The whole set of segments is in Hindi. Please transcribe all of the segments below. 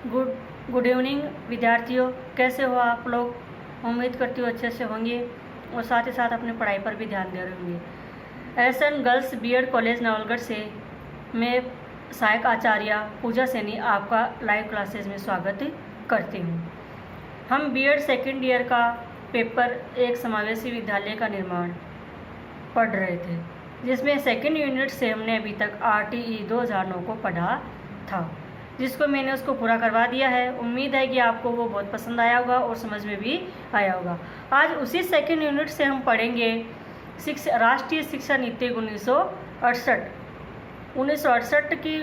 गुड गुड इवनिंग विद्यार्थियों, कैसे हो आप लोग। उम्मीद करती हूँ अच्छे से होंगे और साथ ही साथ अपनी पढ़ाई पर भी ध्यान दे रहे होंगे। SN girls BEd college Nawalgarh से मैं सहायक आचार्य पूजा सैनी आपका लाइव क्लासेस में स्वागत करती हूँ। हम बीएड सेकेंड ईयर का पेपर एक समावेशी विद्यालय का निर्माण पढ़ रहे थे, जिसमें सेकेंड यूनिट से हमने अभी तक RTE 2009 को पढ़ा था, जिसको मैंने उसको पूरा करवा दिया है। उम्मीद है कि आपको वो बहुत पसंद आया होगा और समझ में भी आया होगा। आज उसी सेकेंड यूनिट से हम पढ़ेंगे राष्ट्रीय शिक्षा नीति 1968 की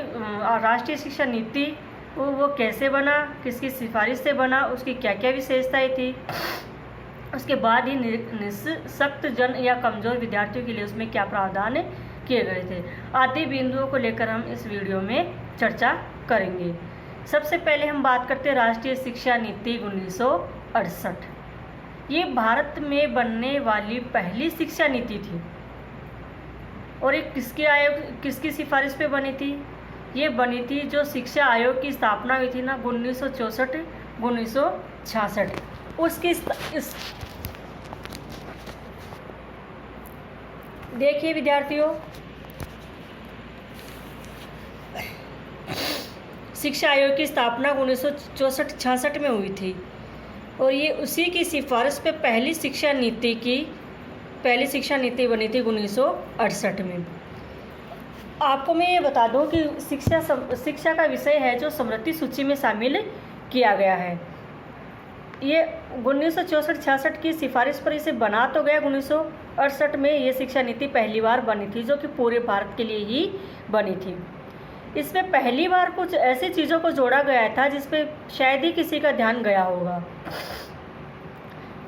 राष्ट्रीय शिक्षा नीति वो कैसे बना, किसकी सिफारिश से बना, उसकी क्या क्या विशेषताएं थी। उसके बाद ही निःशक्त जन या कमज़ोर विद्यार्थियों के लिए उसमें क्या प्रावधान किए गए थे आदि बिंदुओं को लेकर हम इस वीडियो में चर्चा करेंगे। सबसे पहले हम बात करते हैं राष्ट्रीय शिक्षा नीति 1968। ये भारत में बनने वाली पहली शिक्षा नीति थी और ये किसकी सिफारिश पे बनी थी। ये बनी थी जो शिक्षा आयोग की स्थापना हुई थी ना 1966 उसकी देखिए विद्यार्थियों, शिक्षा आयोग की स्थापना 1964-66 में हुई थी और ये उसी की सिफारिश पे पहली शिक्षा नीति बनी थी 1968 में। आपको मैं ये बता दूं कि शिक्षा का विषय है जो स्मृति सूची में शामिल किया गया है। ये 1964-66 की सिफारिश पर इसे बना तो गया 1968 में ये शिक्षा नीति पहली बार बनी थी, जो कि पूरे भारत के लिए ही बनी थी। इसमें पहली बार कुछ ऐसी चीज़ों को जोड़ा गया था जिस पे शायद ही किसी का ध्यान गया होगा।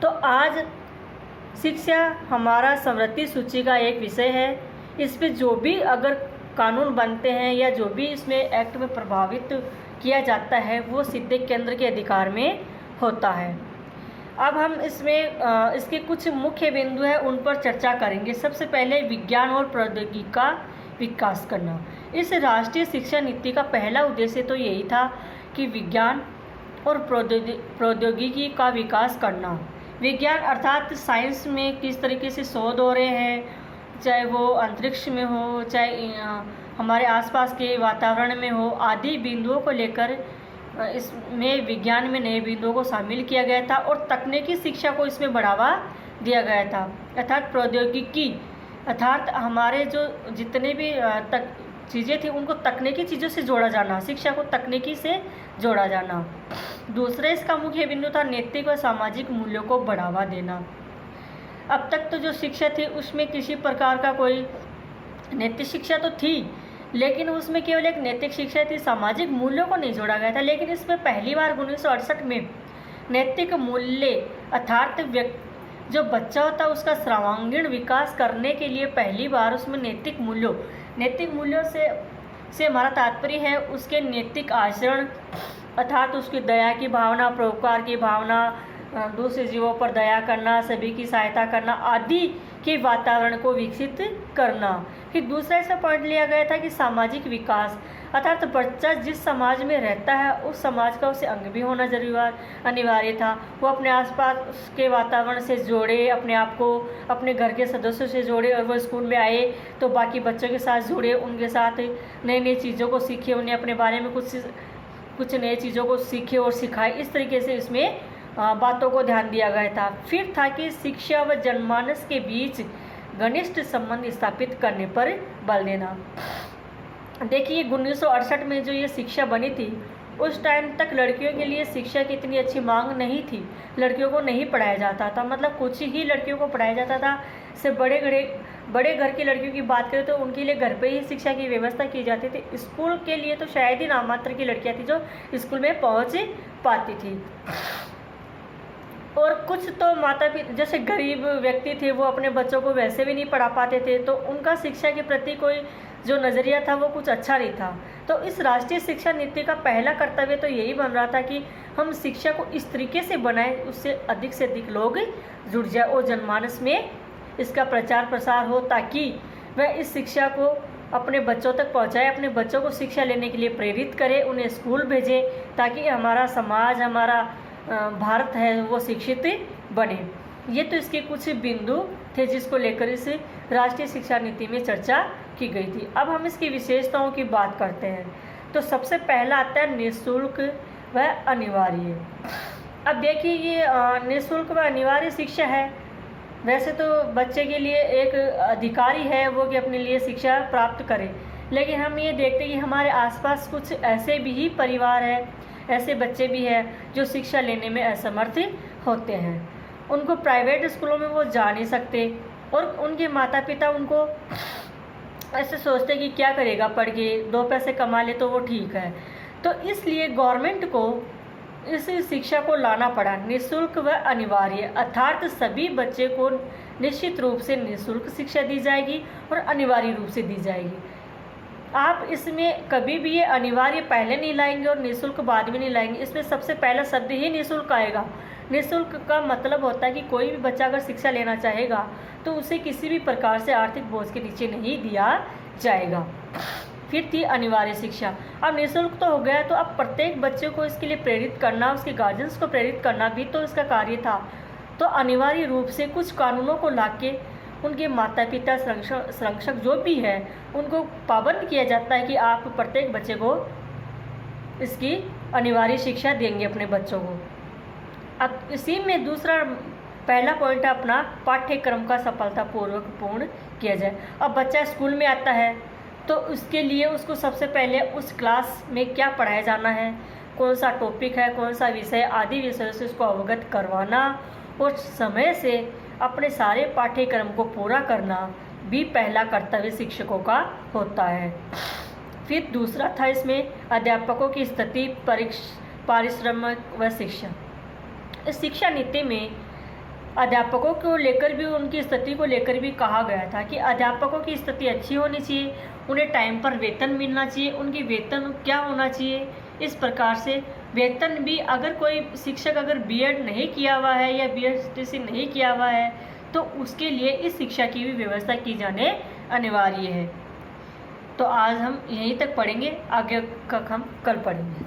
तो आज शिक्षा हमारा स्मृति सूची का एक विषय है। इस पे जो भी अगर कानून बनते हैं या जो भी इसमें एक्ट में प्रभावित किया जाता है वो सीधे केंद्र के अधिकार में होता है। अब हम इसमें इसके कुछ मुख्य बिंदु हैं उन पर चर्चा करेंगे। सबसे पहले विज्ञान और प्रौद्योगिकी का विकास करना। इस राष्ट्रीय शिक्षा नीति का पहला उद्देश्य तो यही था कि विज्ञान और प्रौद्योगिकी का विकास करना। विज्ञान अर्थात साइंस में किस तरीके से शोध हो रहे हैं, चाहे वो अंतरिक्ष में हो, चाहे हमारे आसपास के वातावरण में हो, आदि बिंदुओं को लेकर इसमें विज्ञान में नए बिंदुओं को शामिल किया गया था और तकनीकी शिक्षा को इसमें बढ़ावा दिया गया था। अर्थात प्रौद्योगिकी अर्थात हमारे जो जितने भी चीज़ें थी उनको तकनीकी चीज़ों से जोड़ा जाना, शिक्षा को तकनीकी से जोड़ा जाना। दूसरा इसका मुख्य बिंदु था नैतिक और सामाजिक मूल्यों को बढ़ावा देना। अब तक तो जो शिक्षा थी उसमें किसी प्रकार का कोई नैतिक शिक्षा तो थी, लेकिन उसमें केवल एक नैतिक शिक्षा थी, सामाजिक मूल्यों को नहीं जोड़ा गया था। लेकिन इसमें पहली बार 1968 में नैतिक मूल्य अर्थात जो बच्चा होता है उसका सर्वांगीण विकास करने के लिए पहली बार उसमें नैतिक मूल्यों से हमारा तात्पर्य है उसके नैतिक आचरण अर्थात उसकी दया की भावना, परोपकार की भावना, दूसरे जीवों पर दया करना, सभी की सहायता करना आदि के वातावरण को विकसित करना। फिर दूसरा इसमें पॉइंट लिया गया था कि सामाजिक विकास अर्थात बच्चा जिस समाज में रहता है उस समाज का उसे अंग भी होना अनिवार्य था। वो अपने आसपास के वातावरण से जोड़े, अपने आप को अपने घर के सदस्यों से जोड़े और वो स्कूल में आए तो बाकी बच्चों के साथ जुड़े, उनके साथ नई चीज़ों को सीखे, उन्हें अपने बारे में कुछ नई चीज़ों को सीखे और सिखाए। इस तरीके से इसमें बातों को ध्यान दिया गया था। फिर था कि शिक्षा व जनमानस के बीच घनिष्ठ संबंध स्थापित करने पर बल देना। देखिए 1968 में जो ये शिक्षा बनी थी उस टाइम तक लड़कियों के लिए शिक्षा की इतनी अच्छी मांग नहीं थी, लड़कियों को नहीं पढ़ाया जाता था, मतलब कुछ ही लड़कियों को पढ़ाया जाता था। से बड़े घर की लड़कियों की बात करें तो उनके लिए घर पे ही शिक्षा की व्यवस्था की जाती थी। स्कूल के लिए तो शायद ही नाममात्र की लड़कियां थी जो स्कूल में पहुंच पाती थी। और कुछ तो माता पिता जैसे गरीब व्यक्ति थे वो अपने बच्चों को वैसे भी नहीं पढ़ा पाते थे, तो उनका शिक्षा के प्रति कोई जो नज़रिया था वो कुछ अच्छा नहीं था। तो इस राष्ट्रीय शिक्षा नीति का पहला कर्तव्य तो यही बन रहा था कि हम शिक्षा को इस तरीके से बनाएं उससे अधिक से अधिक लोग जुड़ जाए और जनमानस में इसका प्रचार प्रसार हो, ताकि वह इस शिक्षा को अपने बच्चों तक पहुंचाए, अपने बच्चों को शिक्षा लेने के लिए प्रेरित करे, उन्हें स्कूल भेजें, ताकि हमारा समाज, हमारा भारत है वो शिक्षित बने। ये तो इसके कुछ बिंदु थे जिसको लेकर इस राष्ट्रीय शिक्षा नीति में चर्चा की गई थी। अब हम इसकी विशेषताओं की बात करते हैं। तो सबसे पहला आता है निःशुल्क व अनिवार्य। अब देखिए, ये निःशुल्क व अनिवार्य शिक्षा है। वैसे तो बच्चे के लिए एक अधिकारी है वो कि अपने लिए शिक्षा प्राप्त करे, लेकिन हम ये देखते हैं कि हमारे आसपास कुछ ऐसे भी परिवार है, ऐसे बच्चे भी हैं जो शिक्षा लेने में असमर्थ होते हैं। उनको प्राइवेट स्कूलों में वो जा नहीं सकते और उनके माता पिता उनको ऐसे सोचते कि क्या करेगा पढ़ के, 2 पैसे कमा ले तो वो ठीक है। तो इसलिए गवर्नमेंट को इस शिक्षा को लाना पड़ा निःशुल्क व अनिवार्य, अर्थात सभी बच्चे को निश्चित रूप से निःशुल्क शिक्षा दी जाएगी और अनिवार्य रूप से दी जाएगी। आप इसमें कभी भी ये अनिवार्य पहले नहीं लाएंगे और निःशुल्क बाद में नहीं लाएंगे। इसमें सबसे पहला शब्द ही निःशुल्क आएगा। निःशुल्क का मतलब होता है कि कोई भी बच्चा अगर शिक्षा लेना चाहेगा तो उसे किसी भी प्रकार से आर्थिक बोझ के नीचे नहीं दिया जाएगा। फिर थी अनिवार्य शिक्षा। अब निःशुल्क तो हो गया, तो अब प्रत्येक बच्चे को इसके लिए प्रेरित करना, उसके गार्जियंस को प्रेरित करना भी तो इसका कार्य था। तो अनिवार्य रूप से कुछ कानूनों को लाके उनके माता पिता, संरक्षक जो भी है, उनको पाबंद किया जाता है कि आप प्रत्येक बच्चे को इसकी अनिवार्य शिक्षा देंगे अपने बच्चों को। अब इसी में दूसरा पहला पॉइंट है अपना पाठ्यक्रम का सफलतापूर्वक पूर्ण किया जाए। अब बच्चा स्कूल में आता है तो उसके लिए उसको सबसे पहले उस क्लास में क्या पढ़ाया जाना है, कौन सा टॉपिक है, कौन सा विषय, आदि विषयों से उसको अवगत करवाना और समय से अपने सारे पाठ्यक्रम को पूरा करना भी पहला कर्तव्य शिक्षकों का होता है। फिर दूसरा था इसमें अध्यापकों की स्थिति, पारिश्रमिक व शिक्षा। इस शिक्षा नीति में अध्यापकों को लेकर भी, उनकी स्थिति को लेकर भी कहा गया था कि अध्यापकों की स्थिति अच्छी होनी चाहिए, उन्हें टाइम पर वेतन मिलना चाहिए, उनकी वेतन क्या होना चाहिए, इस प्रकार से वेतन भी, अगर कोई शिक्षक अगर बीएड नहीं किया हुआ है या बीएसटीसी नहीं किया हुआ है तो उसके लिए इस शिक्षा की भी व्यवस्था की जाने अनिवार्य है। तो आज हम यहीं तक पढ़ेंगे, आगे का हम कल पढ़ेंगे।